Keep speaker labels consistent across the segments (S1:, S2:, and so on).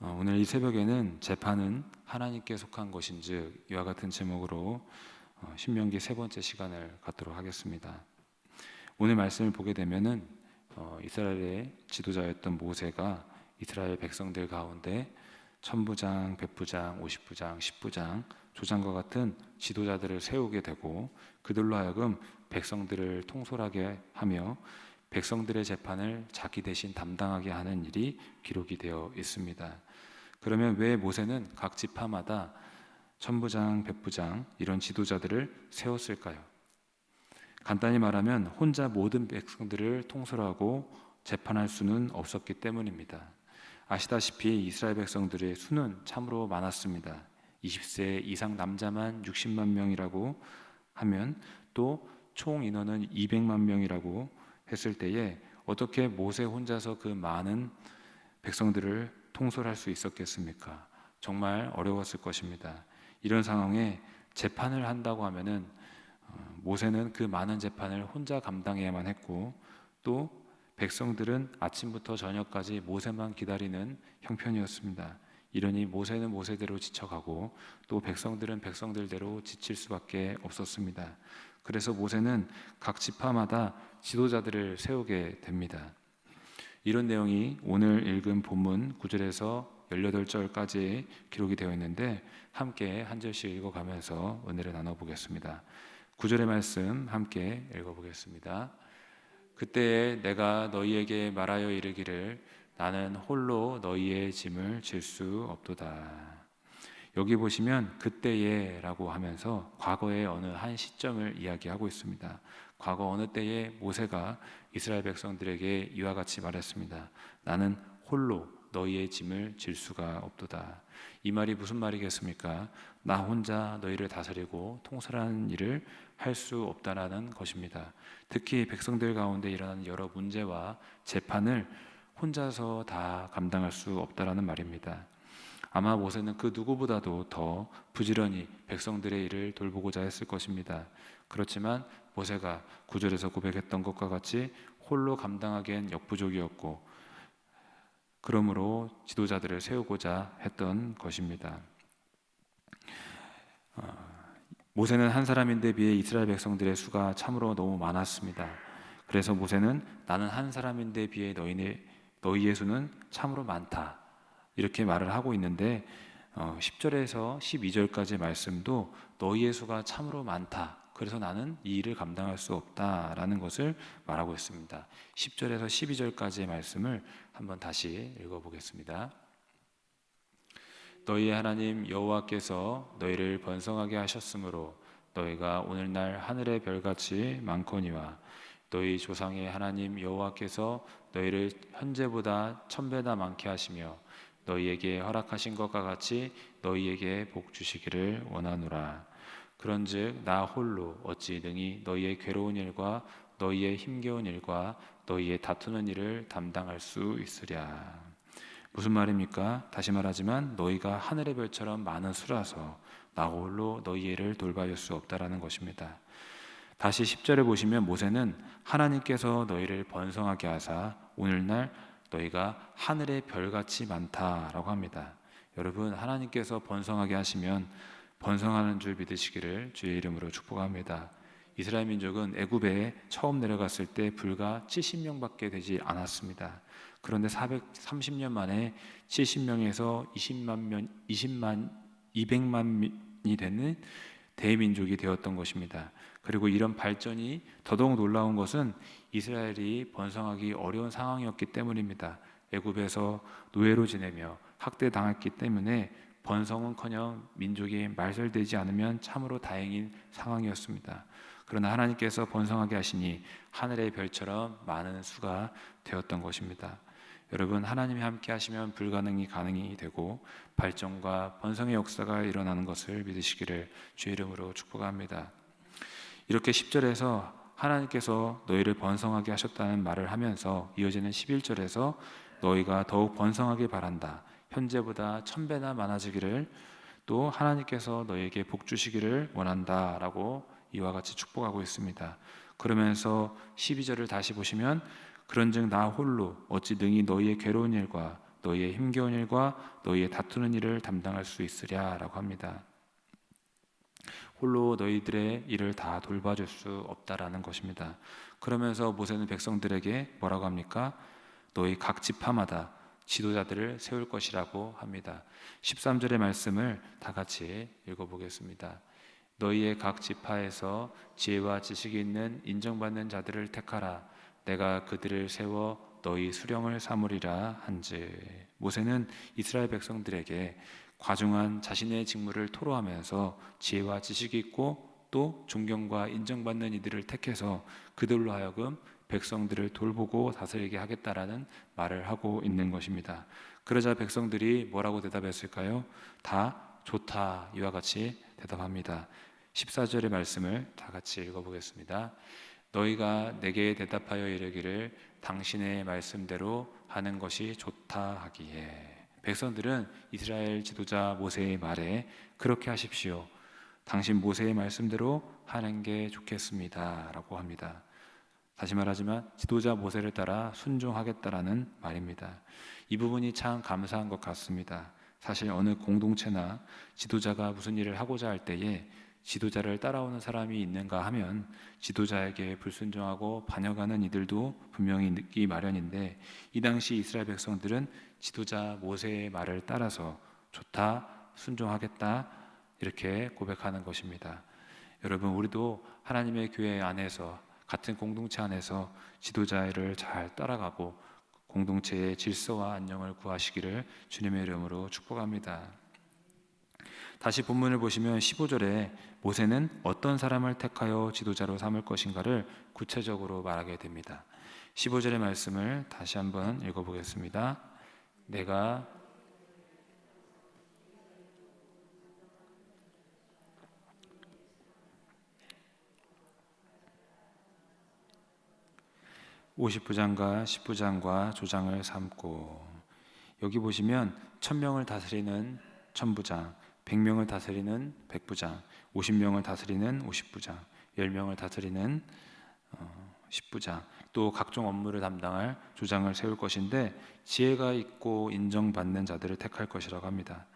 S1: 오늘 이 새벽에는 재판은 하나님께 속한 것인즉 이와 같은 제목으로 신명기 세 번째 시간을 갖도록 하겠습니다. 오늘 말씀을 보게 되면은 이스라엘의 지도자였던 모세가 이스라엘 백성들 가운데 천부장, 백부장, 오십부장, 십부장, 조장과 같은 지도자들을 세우게 되고 그들로 하여금 백성들을 통솔하게 하며 백성들의 재판을 자기 대신 담당하게 하는 일이 기록이 되어 있습니다. 그러면 왜 모세는 각 지파마다 천부장, 백부장 이런 지도자들을 세웠을까요? 간단히 말하면 혼자 모든 백성들을 통솔하고 재판할 수는 없었기 때문입니다. 아시다시피 이스라엘 백성들의 수는 참으로 많았습니다. 20세 이상 남자만 60만 명이라고 하면 또 총 인원은 200만 명이라고 했을 때에 어떻게 모세 혼자서 그 많은 백성들을 통솔할 수 있었겠습니까? 정말 어려웠을 것입니다. 이런 상황에 재판을 한다고 하면은 모세는 그 많은 재판을 혼자 감당해야만 했고 또 백성들은 아침부터 저녁까지 모세만 기다리는 형편이었습니다. 이러니 모세는 모세대로 지쳐가고 또 백성들은 백성들대로 지칠 수밖에 없었습니다. 그래서 모세는 각 지파마다 지도자들을 세우게 됩니다. 이런 내용이 오늘 읽은 본문 9절에서 18절까지 기록이 되어 있는데 함께 한 절씩 읽어가면서 은혜를 나눠보겠습니다. 9절의 말씀 함께 읽어보겠습니다. 그때에 내가 너희에게 말하여 이르기를 나는 홀로 너희의 짐을 질 수 없도다. 여기 보시면 그때에 라고 하면서 과거의 어느 한 시점을 이야기하고 있습니다. 과거 어느 때에 모세가 이스라엘 백성들에게 이와 같이 말했습니다. 나는 홀로 너희의 짐을 질 수가 없도다. 이 말이 무슨 말이겠습니까? 나 혼자 너희를 다스리고 통솔하는 일을 할 수 없다라는 것입니다. 특히 백성들 가운데 일어나는 여러 문제와 재판을 혼자서 다 감당할 수 없다라는 말입니다. 아마 모세는 그 누구보다도 더 부지런히 백성들의 일을 돌보고자 했을 것입니다. 그렇지만 모세가 9절에서 고백했던 것과 같이 홀로 감당하기엔 역부족이었고 그러므로 지도자들을 세우고자 했던 것입니다. 모세는 한 사람인데 비해 이스라엘 백성들의 수가 참으로 너무 많았습니다. 그래서 모세는 나는 한 사람인데 비해 너희의 수는 참으로 많다 이렇게 말을 하고 있는데 10절에서 12절까지의 말씀도 너희의 수가 참으로 많다. 그래서 나는 이 일을 감당할 수 없다라는 것을 말하고 있습니다. 10절에서 12절까지의 말씀을 한번 다시 읽어보겠습니다. 너희의 하나님 여호와께서 너희를 번성하게 하셨으므로 너희가 오늘날 하늘의 별같이 많거니와 너희 조상의 하나님 여호와께서 너희를 현재보다 1000배나 많게 하시며 너희에게 허락하신 것과 같이 너희에게 복 주시기를 원하노라. 그런즉 나 홀로 어찌 능히 너희의 괴로운 일과 너희의 힘겨운 일과 너희의 다투는 일을 담당할 수 있으랴. 무슨 말입니까? 다시 말하지만 너희가 하늘의 별처럼 많은 수라서 나 홀로 너희의 일을 돌봐줄 수 없다라는 것입니다. 다시 10절에 보시면 모세는 하나님께서 너희를 번성하게 하사 오늘날 너희가 하늘의 별같이 많다라고 합니다. 여러분 하나님께서 번성하게 하시면 번성하는 줄 믿으시기를 주의 이름으로 축복합니다. 이스라엘 민족은 애굽에 처음 내려갔을 때 불과 70명밖에 되지 않았습니다. 그런데 430년 만에 70명에서 200만이 되는 대민족이 되었던 것입니다. 그리고 이런 발전이 더더욱 놀라운 것은 이스라엘이 번성하기 어려운 상황이었기 때문입니다. 애굽에서 노예로 지내며 학대당했기 때문에 번성은커녕 민족이 말살되지 않으면 참으로 다행인 상황이었습니다. 그러나 하나님께서 번성하게 하시니 하늘의 별처럼 많은 수가 되었던 것입니다. 여러분 하나님이 함께 하시면 불가능이 가능이 되고 발전과 번성의 역사가 일어나는 것을 믿으시기를 주의 이름으로 축복합니다. 이렇게 10절에서 하나님께서 너희를 번성하게 하셨다는 말을 하면서 이어지는 11절에서 너희가 더욱 번성하길 바란다. 현재보다 1000배나 많아지기를 또 하나님께서 너희에게 복 주시기를 원한다 라고 이와 같이 축복하고 있습니다. 그러면서 12절을 다시 보시면 그런즉 나 홀로 어찌 능히 너희의 괴로운 일과 너희의 힘겨운 일과 너희의 다투는 일을 담당할 수 있으랴라고 합니다. 홀로 너희들의 일을 다 돌봐줄 수 없다라는 것입니다. 그러면서 모세는 백성들에게 뭐라고 합니까? 너희 각 지파마다 지도자들을 세울 것이라고 합니다. 13절의 말씀을 다 같이 읽어보겠습니다. 너희의 각 지파에서 지혜와 지식이 있는 인정받는 자들을 택하라. 내가 그들을 세워 너희 수령을 삼으리라 한즉. 모세는 이스라엘 백성들에게 과중한 자신의 직무를 토로하면서 지혜와 지식이 있고 또 존경과 인정받는 이들을 택해서 그들로 하여금 백성들을 돌보고 다스리게 하겠다라는 말을 하고 있는 것입니다. 그러자 백성들이 뭐라고 대답했을까요? 다 좋다 이와 같이 대답합니다. 14절의 말씀을 다 같이 읽어보겠습니다. 너희가 내게 대답하여 이르기를 당신의 말씀대로 하는 것이 좋다 하기에. 백성들은 이스라엘 지도자 모세의 말에 그렇게 하십시오, 당신 모세의 말씀대로 하는 게 좋겠습니다 라고 합니다. 다시 말하지만 지도자 모세를 따라 순종하겠다라는 말입니다. 이 부분이 참 감사한 것 같습니다. 사실 어느 공동체나 지도자가 무슨 일을 하고자 할 때에 지도자를 따라오는 사람이 있는가 하면 지도자에게 불순종하고 반역하는 이들도 분명히 있기 마련인데, 이 당시 이스라엘 백성들은 지도자 모세의 말을 따라서 좋다, 순종하겠다 이렇게 고백하는 것입니다. 여러분, 우리도 하나님의 교회 안에서 같은 공동체 안에서 지도자를 잘 따라가고 공동체의 질서와 안녕을 구하시기를 주님의 이름으로 축복합니다. 다시 본문을 보시면 15절에 모세는 어떤 사람을 택하여 지도자로 삼을 것인가를 구체적으로 말하게 됩니다. 15절의 말씀을 다시 한번 읽어보겠습니다. 내가 50부장과 10부장과 조장을 삼고, 여기 보시면 1000명을 다스리는 1000부장, 100명을 다스리는 100부장, 50명을 다스리는 50부장, 10명을 다스리는 10부장, 또 각종 업무를 담당할 조장을 세울 것인데, 지혜가 있고 인정받는 자들을 택할 것이라고 합니다.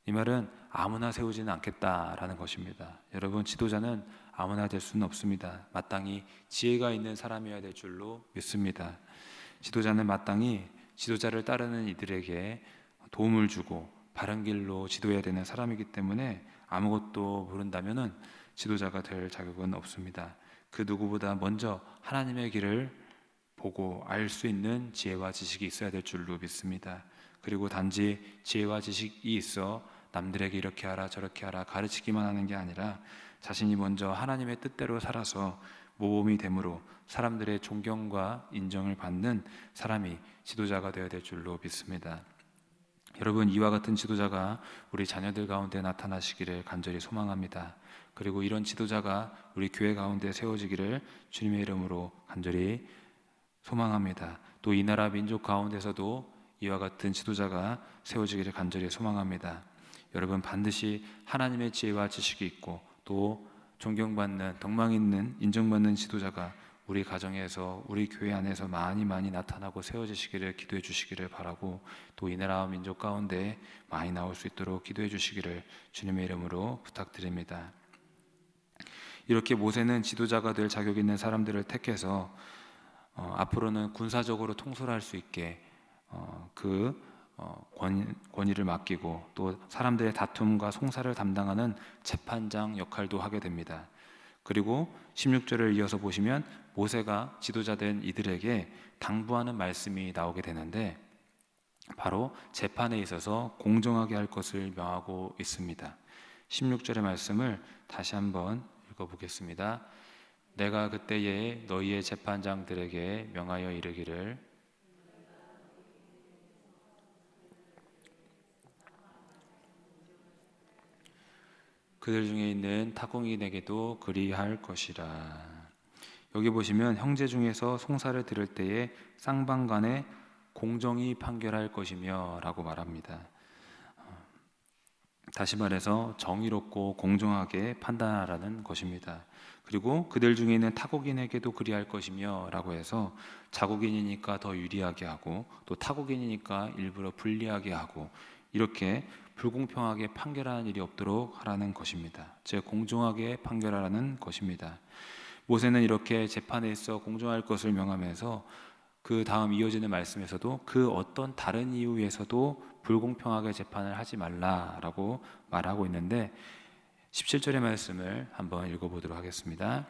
S1: 이 말은 아무나 세우지는 않겠다라는 것입니다. 여러분, 지도자는 아무나 될 수는 없습니다. 마땅히 지혜가 있는 사람이어야 될 줄로 믿습니다. 지도자는 마땅히 지도자를 따르는 이들에게 도움을 주고 바른 길로 지도해야 되는 사람이기 때문에 아무것도 모른다면은 지도자가 될 자격은 없습니다. 그 누구보다 먼저 하나님의 길을 보고 알 수 있는 지혜와 지식이 있어야 될 줄로 믿습니다. 그리고 단지 지혜와 지식이 있어 남들에게 이렇게 하라 저렇게 하라 가르치기만 하는 게 아니라 자신이 먼저 하나님의 뜻대로 살아서 모범이 됨으로 사람들의 존경과 인정을 받는 사람이 지도자가 되어야 될 줄로 믿습니다. 여러분, 이와 같은 지도자가 우리 자녀들 가운데 나타나시기를 간절히 소망합니다. 그리고 이런 지도자가 우리 교회 가운데 세워지기를 주님의 이름으로 간절히 소망합니다. 또 이 나라 민족 가운데서도 이와 같은 지도자가 세워지기를 간절히 소망합니다. 여러분, 반드시 하나님의 지혜와 지식이 있고 또 존경받는, 덕망 있는, 인정받는 지도자가 우리 가정에서, 우리 교회 안에서 많이 나타나고 세워지시기를 기도해 주시기를 바라고, 또 이 나라와 민족 가운데 많이 나올 수 있도록 기도해 주시기를 주님의 이름으로 부탁드립니다. 이렇게 모세는 지도자가 될 자격 있는 사람들을 택해서 앞으로는 군사적으로 통솔할 수 있게 권위를 맡기고 또 사람들의 다툼과 송사를 담당하는 재판장 역할도 하게 됩니다. 그리고 16절을 이어서 보시면 모세가 지도자 된 이들에게 당부하는 말씀이 나오게 되는데, 바로 재판에 있어서 공정하게 할 것을 명하고 있습니다. 16절의 말씀을 다시 한번 읽어보겠습니다. 내가 그때에 너희의 재판장들에게 명하여 이르기를 그들 중에 있는 타공인에게도 그리할 것이라. 여기 보시면 형제 중에서 송사를 들을 때에 쌍방간에 공정히 판결할 것이며 라고 말합니다. 다시 말해서 정의롭고 공정하게 판단하라는 것입니다. 그리고 그들 중에 있는 타국인에게도 그리할 것이며 라고 해서 자국인이니까 더 유리하게 하고 또 타국인이니까 일부러 불리하게 하고 이렇게 불공평하게 판결하는 일이 없도록 하라는 것입니다. 즉 공정하게 판결하라는 것입니다. 모세는 이렇게 재판에 있어 공정할 것을 명하면서 그 다음 이어지는 말씀에서도 그 어떤 다른 이유에서도 불공평하게 재판을 하지 말라라고 말하고 있는데 17절의 말씀을 한번 읽어보도록 하겠습니다.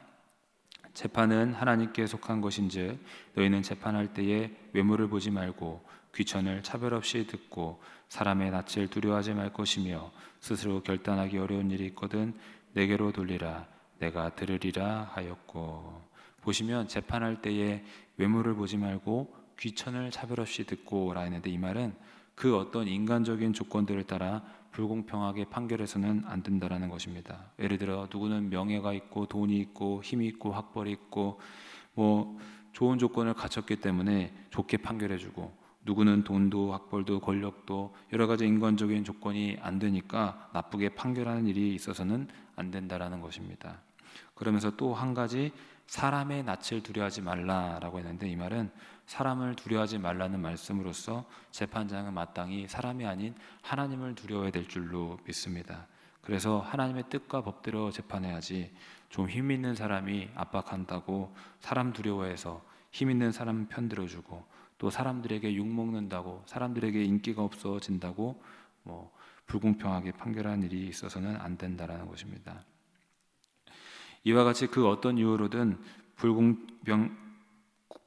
S1: 재판은 하나님께 속한 것인즉 너희는 재판할 때에 외모를 보지 말고 귀천을 차별 없이 듣고 사람의 낯을 두려워하지 말 것이며 스스로 결단하기 어려운 일이 있거든 내게로 돌리라 내가 들으리라 하였고. 보시면 재판할 때에 외모를 보지 말고 귀천을 차별 없이 듣고라 했는데 이 말은 그 어떤 인간적인 조건들을 따라 불공평하게 판결해서는 안 된다라는 것입니다. 예를 들어 누구는 명예가 있고 돈이 있고 힘이 있고 학벌이 있고 뭐 좋은 조건을 갖췄기 때문에 좋게 판결해주고 누구는 돈도 학벌도 권력도 여러 가지 인간적인 조건이 안 되니까 나쁘게 판결하는 일이 있어서는 안 된다라는 것입니다. 그러면서 또 한 가지 사람의 낯을 두려워하지 말라라고 했는데 이 말은 사람을 두려워하지 말라는 말씀으로써 재판장은 마땅히 사람이 아닌 하나님을 두려워해야 될 줄로 믿습니다. 그래서 하나님의 뜻과 법대로 재판해야지 좀 힘 있는 사람이 압박한다고 사람 두려워해서 힘 있는 사람 편들어주고 또 사람들에게 욕먹는다고 사람들에게 인기가 없어진다고 불공평하게 판결하는 일이 있어서는 안 된다라는 것입니다. 이와 같이 그 어떤 이유로든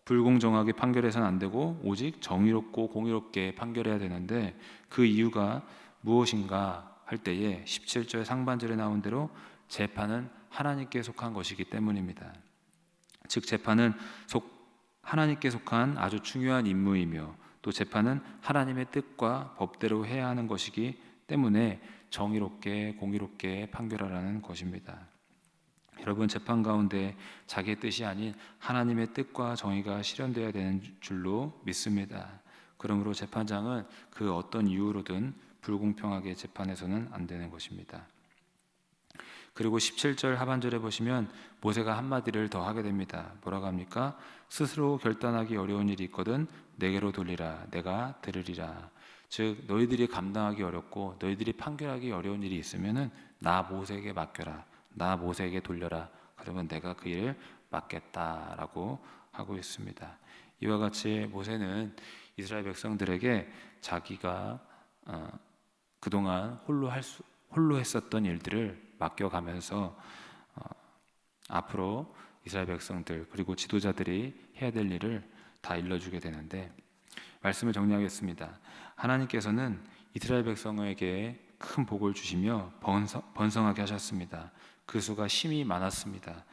S1: 불공정하게 판결해서는 안 되고 오직 정의롭고 공의롭게 판결해야 되는데 그 이유가 무엇인가 할 때에 17절 상반절에 나온 대로 재판은 하나님께 속한 것이기 때문입니다. 즉 재판은 하나님께 속한 아주 중요한 임무이며 또 재판은 하나님의 뜻과 법대로 해야 하는 것이기 때문에 정의롭게 공의롭게 판결하라는 것입니다. 여러분 재판 가운데 자기의 뜻이 아닌 하나님의 뜻과 정의가 실현되어야 되는 줄로 믿습니다. 그러므로 재판장은 그 어떤 이유로든 불공평하게 재판해서는 안 되는 것입니다. 그리고 17절 하반절에 보시면 모세가 한마디를 더 하게 됩니다. 뭐라고 합니까? 스스로 결단하기 어려운 일이 있거든 내게로 돌리라 내가 들으리라. 즉 너희들이 감당하기 어렵고 너희들이 판결하기 어려운 일이 있으면은 나 모세에게 맡겨라. 나 모세에게 돌려라. 그러면 내가 그 일을 맡겠다라고 하고 있습니다. 이와 같이 모세는 이스라엘 백성들에게 자기가 그동안 홀로 했었던 일들을 맡겨가면서 앞으로 이스라엘 백성들 그리고 지도자들이 해야 될 일을 다 일러주게 되는데 말씀을 정리하겠습니다. 하나님께서는 이스라엘 백성에게 큰 복을 주시며 번성하게 하셨습니다. 그 수가 심히 많았습니다.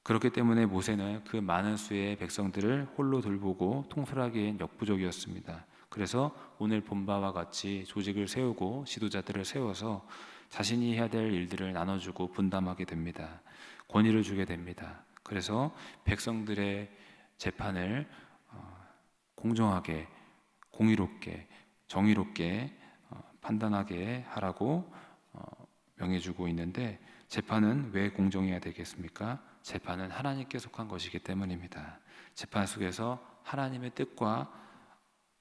S1: 그렇기 때문에 모세는 그 많은 수의 백성들을 홀로 돌보고 통솔하기엔 역부족이었습니다. 그래서 오늘 본 바와 같이 조직을 세우고 지도자들을 세워서 자신이 해야 될 일들을 나눠주고 분담하게 됩니다. 권위를 주게 됩니다. 그래서 백성들의 재판을 공정하게, 공의롭게, 정의롭게 판단하게 하라고 명해주고 있는데 재판은 왜 공정해야 되겠습니까? 재판은 하나님께 속한 것이기 때문입니다. 재판 속에서 하나님의 뜻과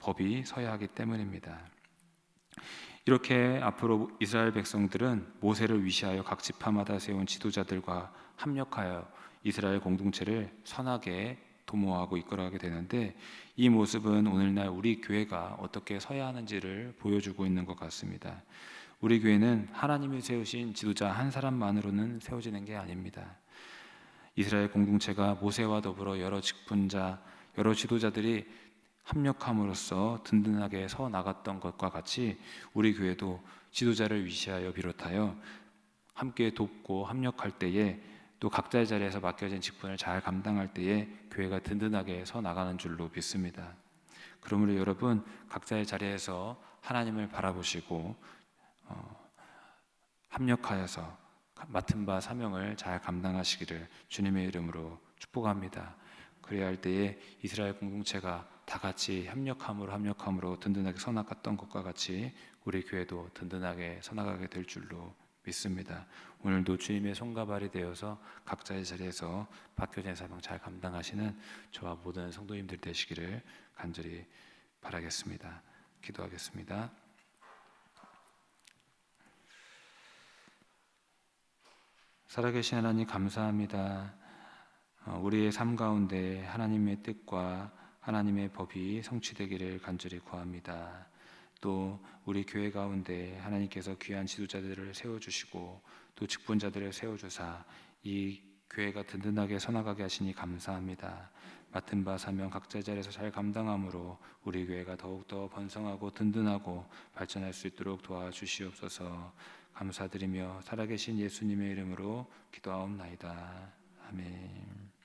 S1: 법이 서야 하기 때문입니다. 이렇게 앞으로 이스라엘 백성들은 모세를 위시하여 각 지파마다 세운 지도자들과 합력하여 이스라엘 공동체를 선하게 도모하고 이끌어가게 되는데 이 모습은 오늘날 우리 교회가 어떻게 서야 하는지를 보여주고 있는 것 같습니다. 우리 교회는 하나님이 세우신 지도자 한 사람만으로는 세워지는 게 아닙니다. 이스라엘 공동체가 모세와 더불어 여러 직분자, 여러 지도자들이 합력함으로써 든든하게 서 나갔던 것과 같이 우리 교회도 지도자를 위시하여 비롯하여 함께 돕고 합력할 때에 또 각자의 자리에서 맡겨진 직분을 잘 감당할 때에 교회가 든든하게 서 나가는 줄로 믿습니다. 그러므로 여러분 각자의 자리에서 하나님을 바라보시고 합력하여서 맡은 바 사명을 잘 감당하시기를 주님의 이름으로 축복합니다. 그래야 할 때에 이스라엘 공동체가 다 같이 협력함으로 든든하게 서나갔던 것과 같이 우리 교회도 든든하게 서나가게 될 줄로 믿습니다. 오늘도 주님의 손과 발이 되어서 각자의 자리에서 박교제 사명 잘 감당하시는 저와 모든 성도님들 되시기를 간절히 바라겠습니다. 기도하겠습니다. 살아계신 하나님 감사합니다. 우리의 삶 가운데 하나님의 뜻과 하나님의 법이 성취되기를 간절히 구합니다. 또 우리 교회 가운데 하나님께서 귀한 지도자들을 세워주시고 또 직분자들을 세워주사 이 교회가 든든하게 서나가게 하시니 감사합니다. 맡은 바 사명 각자 자리에서 잘 감당함으로 우리 교회가 더욱더 번성하고 든든하고 발전할 수 있도록 도와주시옵소서. 감사드리며 살아계신 예수님의 이름으로 기도하옵나이다. 아멘.